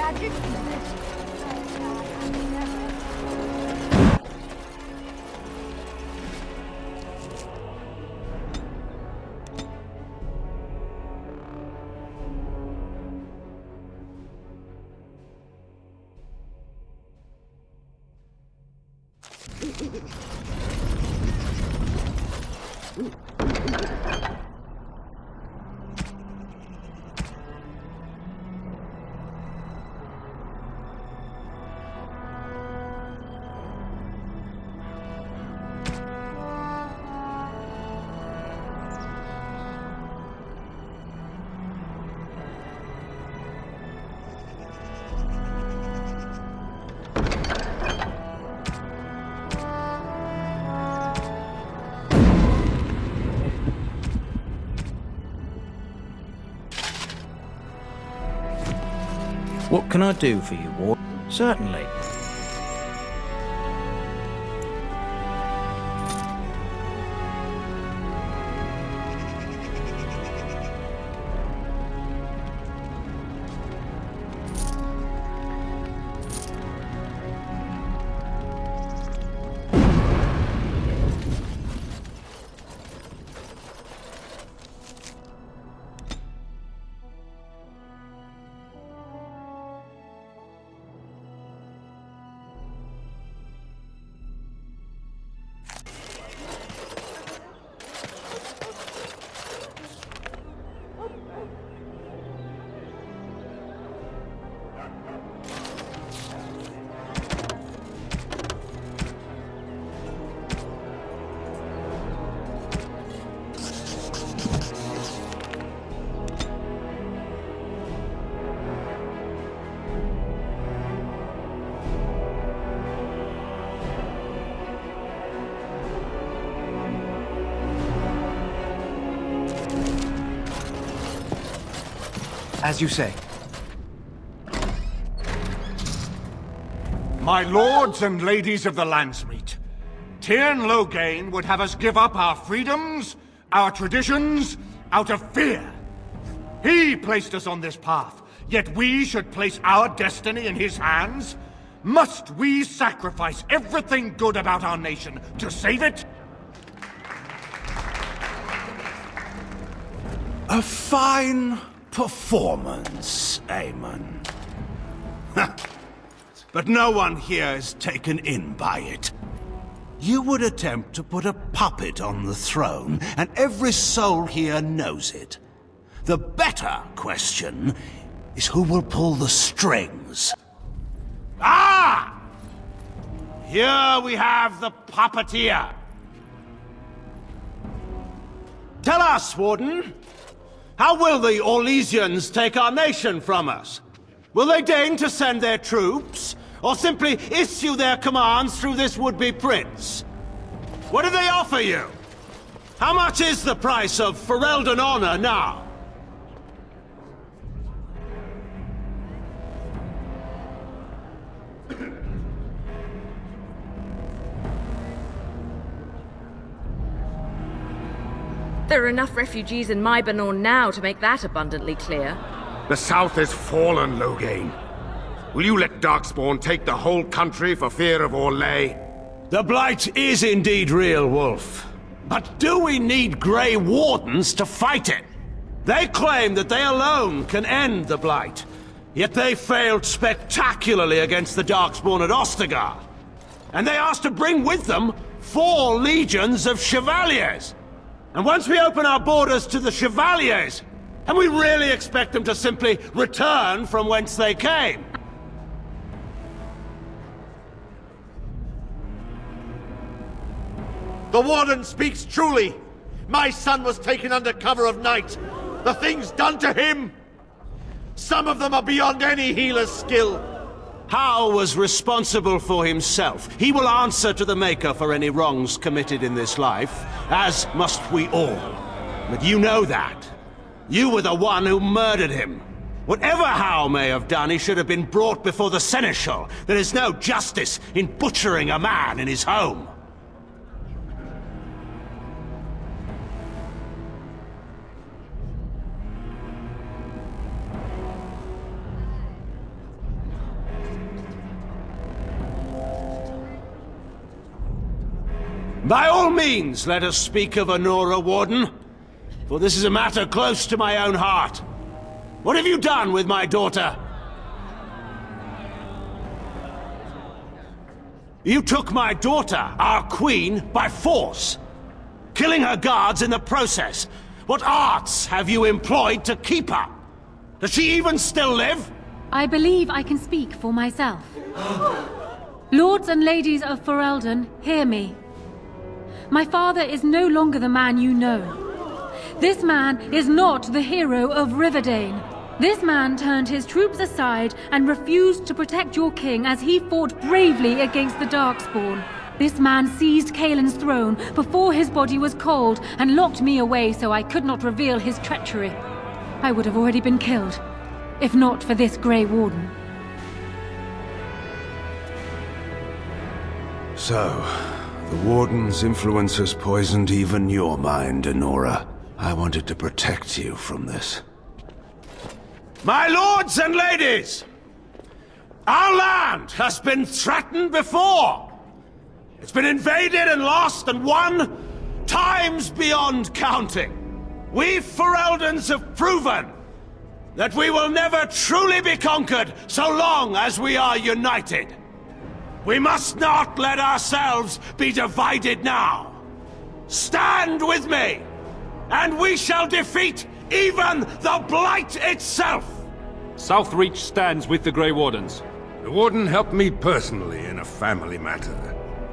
magic exists. What can I do for you, Ward? Certainly. As you say. My lords and ladies of the Landsmeet, Tyrn Loghain would have us give up our freedoms, our traditions, out of fear. He placed us on this path, yet we should place our destiny in his hands? Must we sacrifice everything good about our nation to save it? A fine performance, Aemon. But no one here is taken in by it. You would attempt to put a puppet on the throne, and every soul here knows it. The better question is who will pull the strings. Ah! Here we have the puppeteer. Tell us, Warden. How will the Orlesians take our nation from us? Will they deign to send their troops, or simply issue their commands through this would-be prince? What do they offer you? How much is the price of Ferelden honor now? There are enough refugees in Mybanor now to make that abundantly clear. The South has fallen, Loghain. Will you let Darkspawn take the whole country for fear of Orlais? The Blight is indeed real, Wolf. But do we need Grey Wardens to fight it? They claim that they alone can end the Blight, yet they failed spectacularly against the Darkspawn at Ostagar. And they asked to bring with them 4 legions of Chevaliers. And once we open our borders to the Chevaliers, and we really expect them to simply return from whence they came? The Warden speaks truly. My son was taken under cover of night. The things done to him, some of them are beyond any healer's skill. Hal was responsible for himself. He will answer to the Maker for any wrongs committed in this life, as must we all. But you know that. You were the one who murdered him. Whatever Hal may have done, he should have been brought before the Seneschal. There is no justice in butchering a man in his home. By all means, let us speak of Anora, Warden. For this is a matter close to my own heart. What have you done with my daughter? You took my daughter, our queen, by force, killing her guards in the process. What arts have you employed to keep her? Does she even still live? I believe I can speak for myself. Lords and ladies of Ferelden, hear me. My father is no longer the man you know. This man is not the hero of Riverdane. This man turned his troops aside and refused to protect your king as he fought bravely against the Darkspawn. This man seized Kaelin's throne before his body was cold and locked me away so I could not reveal his treachery. I would have already been killed, if not for this Grey Warden. So, the Warden's influence has poisoned even your mind, Anora. I wanted to protect you from this. My lords and ladies! Our land has been threatened before! It's been invaded and lost and won times beyond counting. We Fereldans have proven that we will never truly be conquered so long as we are united. We must not let ourselves be divided now. Stand with me, and we shall defeat even the Blight itself! Southreach stands with the Grey Wardens. The Warden helped me personally in a family matter.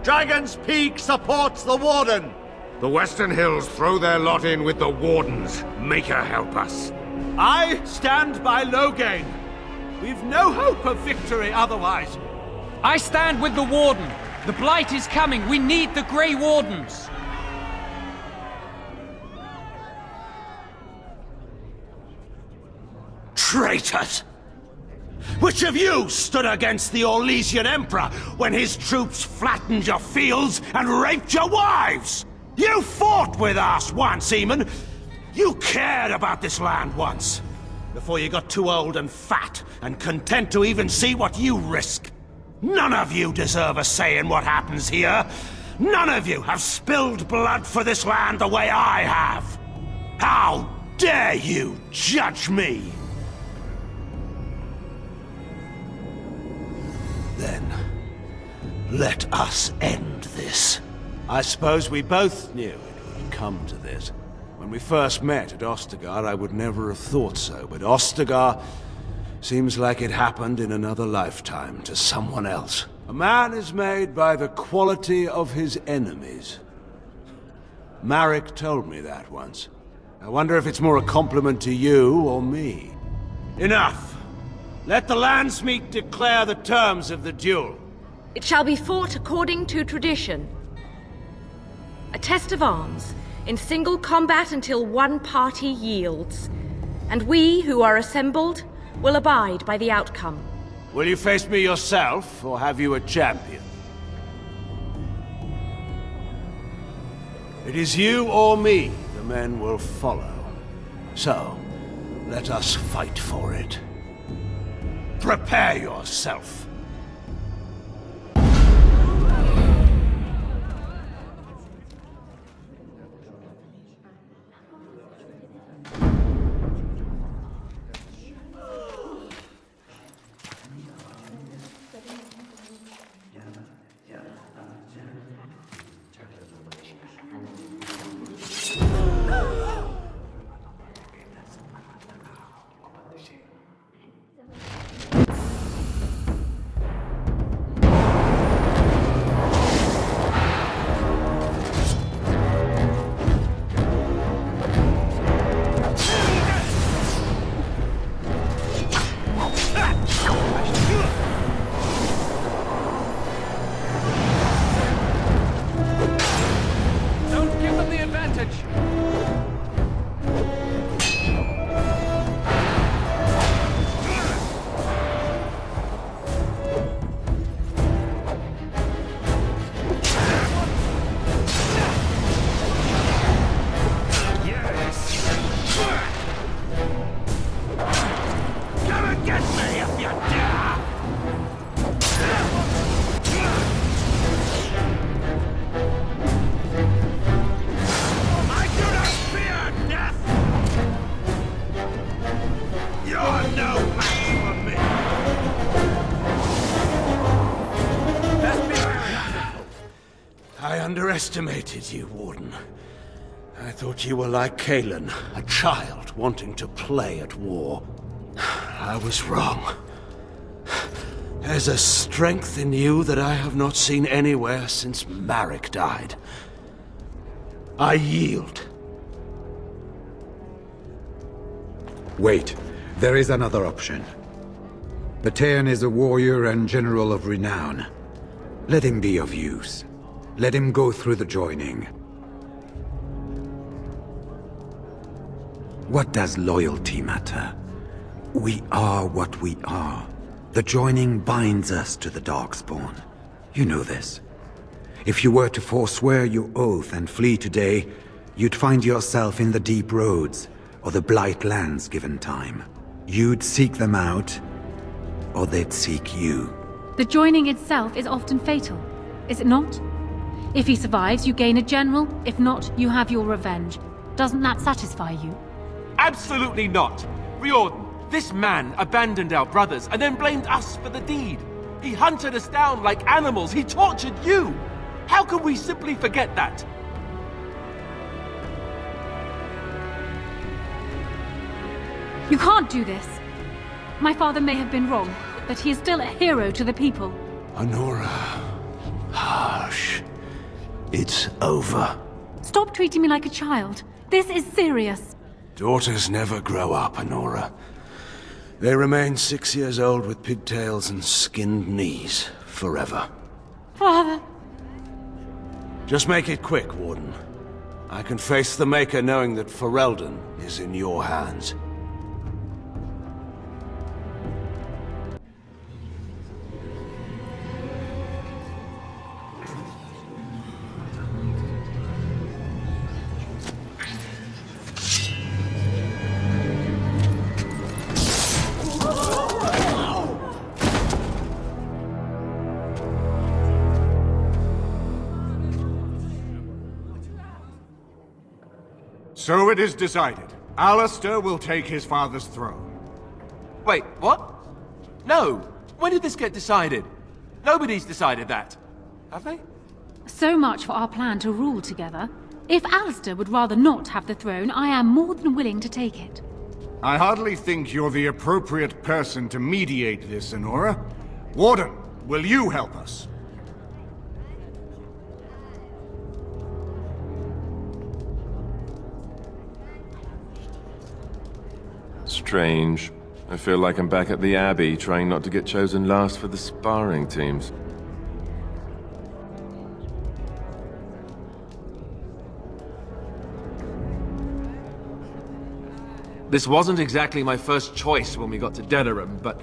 Dragon's Peak supports the Warden! The Western Hills throw their lot in with the Wardens. Make her help us. I stand by Loghain. We've no hope of victory otherwise. I stand with the Warden. The Blight is coming. We need the Grey Wardens. Traitors! Which of you stood against the Orlesian Emperor when his troops flattened your fields and raped your wives? You fought with us once, Eamon. You cared about this land once. Before you got too old and fat and content to even see what you risk. None of you deserve a say in what happens here. None of you have spilled blood for this land the way I have. How dare you judge me? Then, let us end this. I suppose we both knew it would come to this. When we first met at Ostagar, I would never have thought so, but Ostagar seems like it happened in another lifetime to someone else. A man is made by the quality of his enemies. Marek told me that once. I wonder if it's more a compliment to you or me. Enough! Let the Landsmeet declare the terms of the duel. It shall be fought according to tradition. A test of arms, in single combat until one party yields. And we, who are assembled, will abide by the outcome. Will you face me yourself, or have you a champion? It is you or me the men will follow. So, let us fight for it. Prepare yourself. underestimated you, Warden. I thought you were like Kalen, a child wanting to play at war. I was wrong. There's a strength in you that I have not seen anywhere since Marek died. I yield. Wait, there is another option. Patean is a warrior and general of renown. Let him be of use. Let him go through the joining. What does loyalty matter? We are what we are. The joining binds us to the Darkspawn. You know this. If you were to forswear your oath and flee today, you'd find yourself in the deep roads, or the blight lands given time. You'd seek them out, or they'd seek you. The joining itself is often fatal, is it not? If he survives, you gain a general. If not, you have your revenge. Doesn't that satisfy you? Absolutely not! Riordan, this man abandoned our brothers and then blamed us for the deed. He hunted us down like animals. He tortured you! How can we simply forget that? You can't do this. My father may have been wrong, but he is still a hero to the people. Anora. Hush. It's over. Stop treating me like a child. This is serious. Daughters never grow up, Anora. They remain 6 years old with pigtails and skinned knees forever. Father. Just make it quick, Warden. I can face the Maker knowing that Ferelden is in your hands. So it is decided. Alistair will take his father's throne. Wait, what? No! When did this get decided? Nobody's decided that. Have they? So much for our plan to rule together. If Alistair would rather not have the throne, I am more than willing to take it. I hardly think you're the appropriate person to mediate this, Anora. Warden, will you help us? Strange. I feel like I'm back at the Abbey, trying not to get chosen last for the sparring teams. This wasn't exactly my first choice when we got to Denerim, but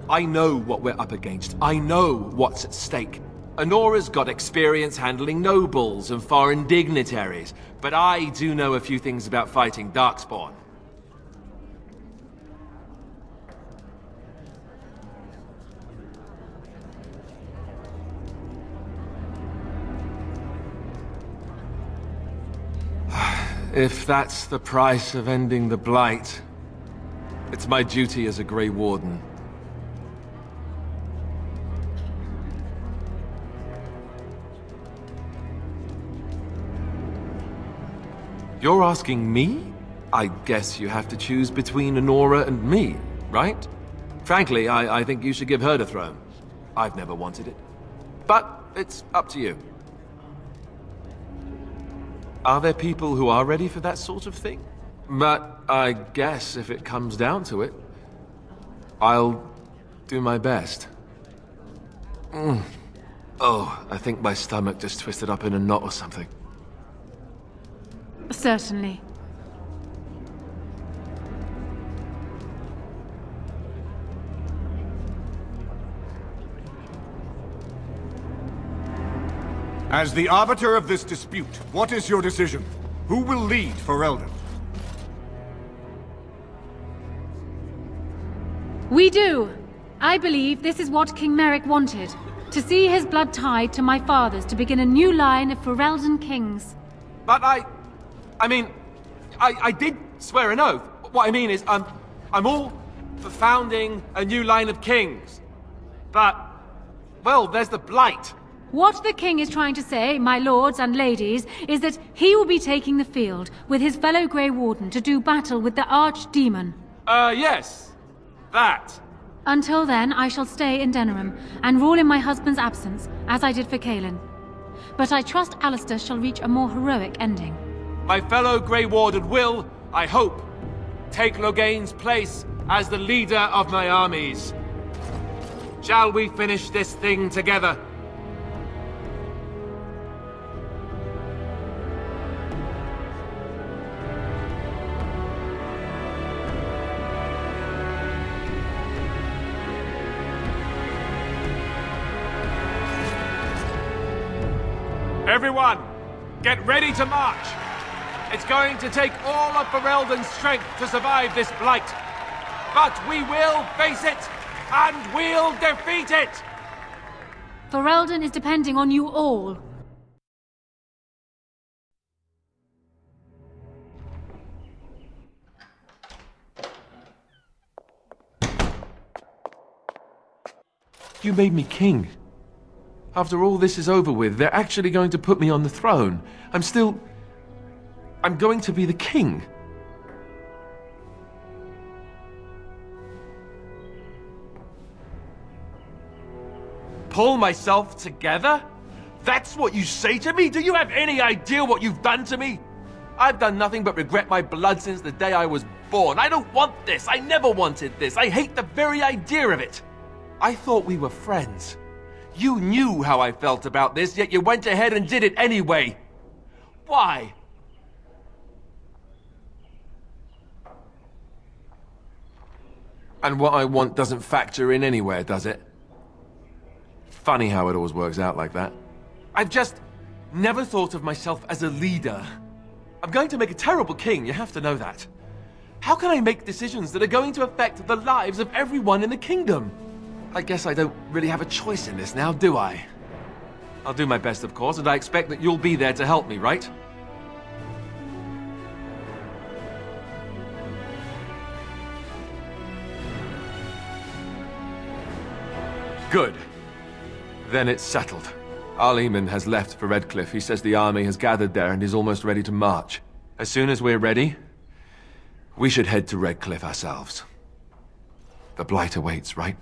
I know what we're up against. I know what's at stake. Anora's got experience handling nobles and foreign dignitaries, but I do know a few things about fighting Darkspawn. If that's the price of ending the Blight, it's my duty as a Grey Warden. You're asking me? I guess you have to choose between Anora and me, right? Frankly, I think you should give her the throne. I've never wanted it. But it's up to you. Are there people who are ready for that sort of thing? But I guess if it comes down to it, I'll do my best. Oh, I think my stomach just twisted up in a knot or something. Certainly. As the arbiter of this dispute, what is your decision? Who will lead Ferelden? We do. I believe this is what King Merrick wanted. To see his blood tied to my father's to begin a new line of Ferelden kings. But I did swear an oath. What I mean is, I'm all for founding a new line of kings. But, well, there's the Blight. What the king is trying to say, my lords and ladies, is that he will be taking the field with his fellow Grey Warden to do battle with the Archdemon. Yes. That. Until then, I shall stay in Denerim and rule in my husband's absence, as I did for Kaelin. But I trust Alistair shall reach a more heroic ending. My fellow Grey Warden will, I hope, take Logain's place as the leader of my armies. Shall we finish this thing together? Everyone, get ready to march! It's going to take all of Ferelden's strength to survive this blight. But we will face it, and we'll defeat it! Ferelden is depending on you all. You made me king. After all this is over with, they're actually going to put me on the throne. I'm going to be the king. Pull myself together? That's what you say to me? Do you have any idea what you've done to me? I've done nothing but regret my blood since the day I was born. I don't want this. I never wanted this. I hate the very idea of it. I thought we were friends. You knew how I felt about this, yet you went ahead and did it anyway. Why? And what I want doesn't factor in anywhere, does it? Funny how it always works out like that. I've just never thought of myself as a leader. I'm going to make a terrible king, you have to know that. How can I make decisions that are going to affect the lives of everyone in the kingdom? I guess I don't really have a choice in this now, do I? I'll do my best, of course, and I expect that you'll be there to help me, right? Good. Then it's settled. Archdemon has left for Redcliffe. He says the army has gathered there and is almost ready to march. As soon as we're ready, we should head to Redcliffe ourselves. The blight awaits, right?